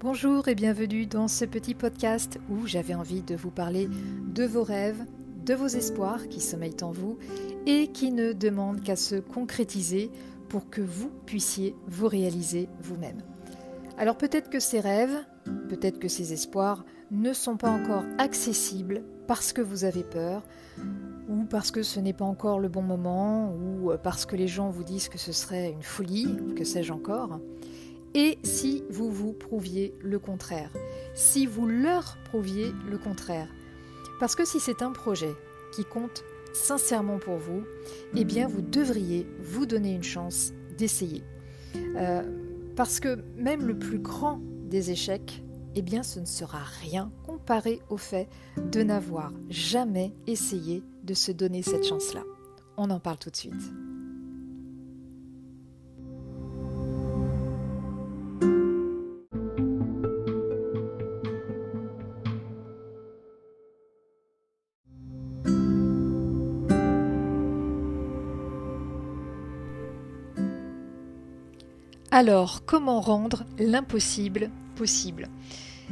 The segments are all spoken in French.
Bonjour et bienvenue dans ce petit podcast où j'avais envie de vous parler de vos rêves, de vos espoirs qui sommeillent en vous et qui ne demandent qu'à se concrétiser pour que vous puissiez vous réaliser vous-même. Alors peut-être que ces rêves, peut-être que ces espoirs ne sont pas encore accessibles parce que vous avez peur ou parce que ce n'est pas encore le bon moment ou parce que les gens vous disent que ce serait une folie, que sais-je encore. Et si vous vous prouviez le contraire, si vous leur prouviez le contraire. Parce que si c'est un projet qui compte sincèrement pour vous, eh bien vous devriez vous donner une chance d'essayer. Parce que même le plus grand des échecs, eh bien ce ne sera rien comparé au fait de n'avoir jamais essayé de se donner cette chance-là. On en parle tout de suite. Alors, comment rendre l'impossible possible ?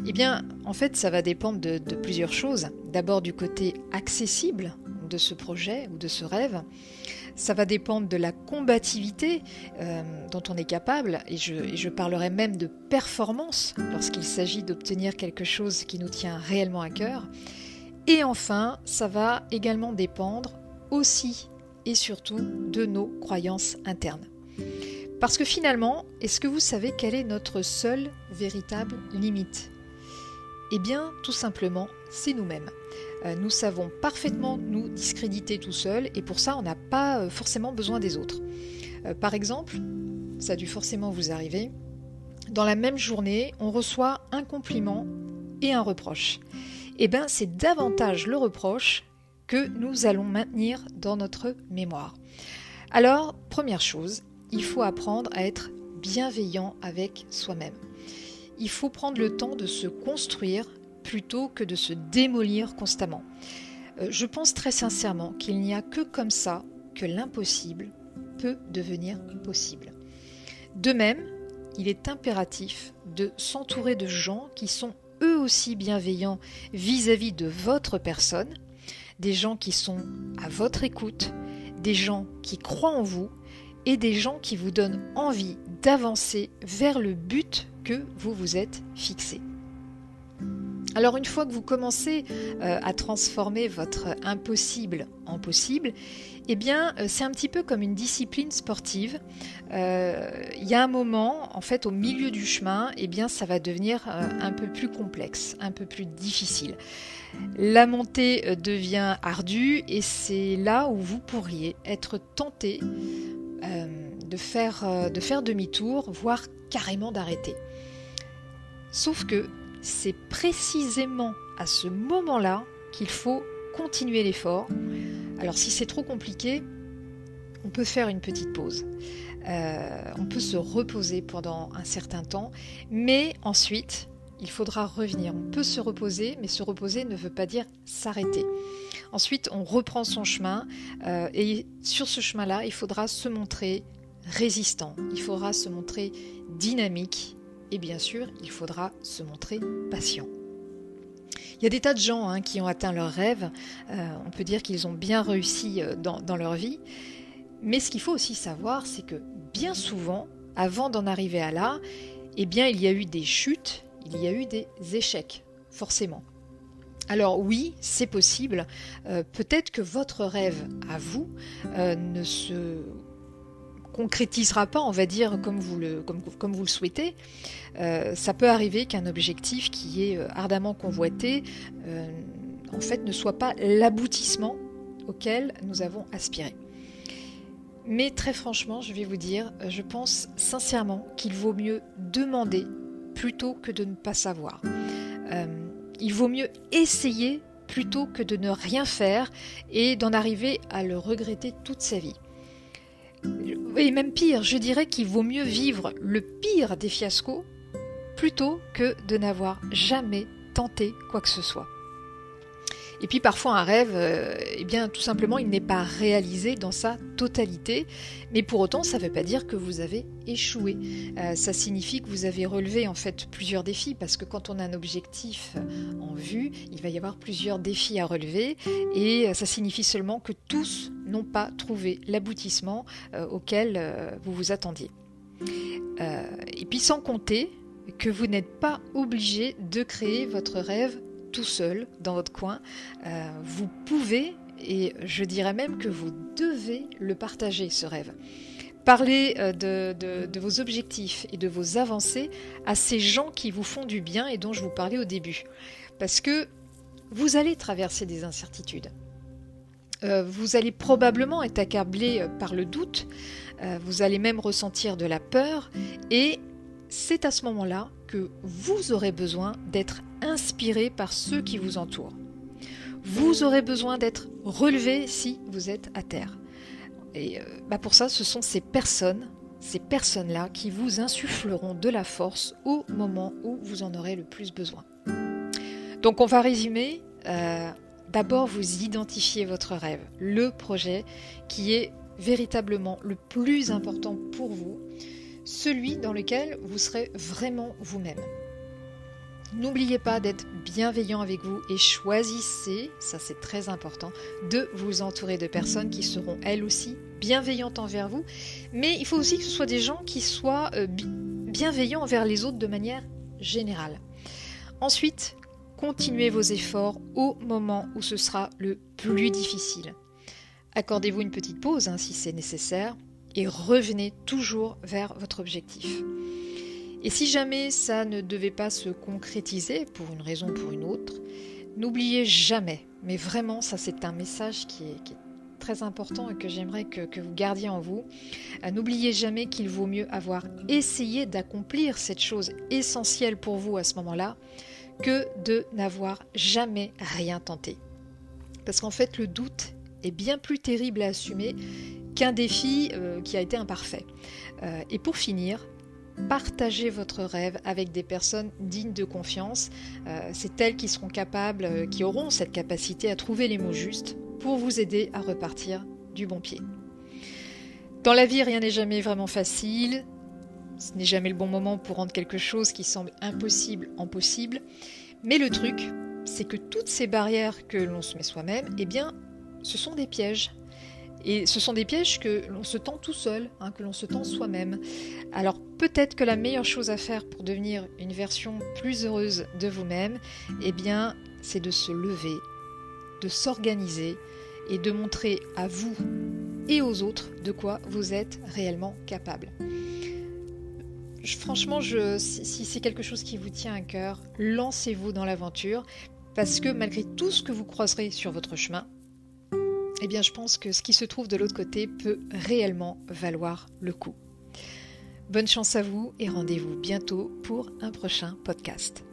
Eh bien, en fait, ça va dépendre de plusieurs choses. D'abord du côté accessible de ce projet ou de ce rêve. Ça va dépendre de la combativité dont on est capable, et je parlerai même de performance lorsqu'il s'agit d'obtenir quelque chose qui nous tient réellement à cœur. Et enfin, ça va également dépendre aussi et surtout de nos croyances internes. Parce que finalement, est-ce que vous savez quelle est notre seule véritable limite ? Eh bien, tout simplement, c'est nous-mêmes. Nous savons parfaitement nous discréditer tout seuls et pour ça, on n'a pas forcément besoin des autres. Par exemple, ça a dû forcément vous arriver, dans la même journée, on reçoit un compliment et un reproche. Eh bien, c'est davantage le reproche que nous allons maintenir dans notre mémoire. Alors, première chose, il faut apprendre à être bienveillant avec soi-même. Il faut prendre le temps de se construire plutôt que de se démolir constamment. Je pense très sincèrement qu'il n'y a que comme ça que l'impossible peut devenir possible. De même, il est impératif de s'entourer de gens qui sont eux aussi bienveillants vis-à-vis de votre personne, des gens qui sont à votre écoute, des gens qui croient en vous, et des gens qui vous donnent envie d'avancer vers le but que vous vous êtes fixé. Alors une fois que vous commencez à transformer votre impossible en possible, eh bien c'est un petit peu comme une discipline sportive. Il y a un moment, en fait au milieu du chemin, eh bien ça va devenir un peu plus complexe, un peu plus difficile. La montée devient ardue et c'est là où vous pourriez être tenté de faire demi-tour, voire carrément d'arrêter. Sauf que c'est précisément à ce moment-là qu'il faut continuer l'effort. Alors si c'est trop compliqué, on peut faire une petite pause. On peut se reposer pendant un certain temps, mais ensuite, il faudra revenir. On peut se reposer, mais se reposer ne veut pas dire s'arrêter. Ensuite, on reprend son chemin et sur ce chemin-là, il faudra se montrer résistant, il faudra se montrer dynamique et bien sûr, il faudra se montrer patient. Il y a des tas de gens qui ont atteint leurs rêves, on peut dire qu'ils ont bien réussi dans leur vie, mais ce qu'il faut aussi savoir, c'est que bien souvent, avant d'en arriver à là, eh bien, il y a eu des chutes, il y a eu des échecs, forcément. Alors oui, c'est possible. Peut-être que votre rêve à vous ne se concrétisera pas, on va dire, comme vous le souhaitez. Ça peut arriver qu'un objectif qui est ardemment convoité, en fait, ne soit pas l'aboutissement auquel nous avons aspiré. Mais très franchement, je vais vous dire, je pense sincèrement qu'il vaut mieux demander plutôt que de ne pas savoir. Il vaut mieux essayer plutôt que de ne rien faire et d'en arriver à le regretter toute sa vie. Et même pire, je dirais qu'il vaut mieux vivre le pire des fiascos plutôt que de n'avoir jamais tenté quoi que ce soit. Et puis parfois un rêve, tout simplement, il n'est pas réalisé dans sa totalité. Mais pour autant, ça ne veut pas dire que vous avez échoué. Ça signifie que vous avez relevé en fait plusieurs défis, parce que quand on a un objectif en vue, il va y avoir plusieurs défis à relever. Et ça signifie seulement que tous n'ont pas trouvé l'aboutissement auquel vous vous attendiez. Et puis sans compter que vous n'êtes pas obligé de créer votre rêve tout seul dans votre coin. Vous pouvez, et je dirais même que vous devez le partager, ce rêve. Parlez de vos objectifs et de vos avancées à ces gens qui vous font du bien et dont je vous parlais au début. Parce que vous allez traverser des incertitudes. Vous allez probablement être accablé par le doute, vous allez même ressentir de la peur, et c'est à ce moment-là que vous aurez besoin d'être inspiré par ceux qui vous entourent. Vous aurez besoin d'être relevé si vous êtes à terre. Et pour ça, ce sont ces personnes-là qui vous insuffleront de la force au moment où vous en aurez le plus besoin. Donc on va résumer. D'abord, vous identifiez votre rêve, le projet qui est véritablement le plus important pour vous, celui dans lequel vous serez vraiment vous-même. N'oubliez pas d'être bienveillant avec vous et choisissez, ça c'est très important, de vous entourer de personnes qui seront elles aussi bienveillantes envers vous, mais il faut aussi que ce soit des gens qui soient bienveillants envers les autres de manière générale. Ensuite, continuez vos efforts au moment où ce sera le plus difficile. Accordez-vous une petite pause si c'est nécessaire et revenez toujours vers votre objectif. Et si jamais ça ne devait pas se concrétiser pour une raison ou pour une autre, n'oubliez jamais, mais vraiment ça c'est un message qui est très important et que j'aimerais que vous gardiez en vous, n'oubliez jamais qu'il vaut mieux avoir essayé d'accomplir cette chose essentielle pour vous à ce moment-là, que de n'avoir jamais rien tenté. Parce qu'en fait, le doute est bien plus terrible à assumer qu'un défi qui a été imparfait. Et pour finir, partagez votre rêve avec des personnes dignes de confiance. C'est elles qui seront capables, qui auront cette capacité à trouver les mots justes pour vous aider à repartir du bon pied. Dans la vie, rien n'est jamais vraiment facile. Ce n'est jamais le bon moment pour rendre quelque chose qui semble impossible en possible. Mais le truc, c'est que toutes ces barrières que l'on se met soi-même, ce sont des pièges. Et ce sont des pièges que l'on se tend tout seul, que l'on se tend soi-même. Alors peut-être que la meilleure chose à faire pour devenir une version plus heureuse de vous-même, c'est de se lever, de s'organiser et de montrer à vous et aux autres de quoi vous êtes réellement capable. Franchement, si c'est quelque chose qui vous tient à cœur, lancez-vous dans l'aventure, parce que malgré tout ce que vous croiserez sur votre chemin, je pense que ce qui se trouve de l'autre côté peut réellement valoir le coup. Bonne chance à vous et rendez-vous bientôt pour un prochain podcast.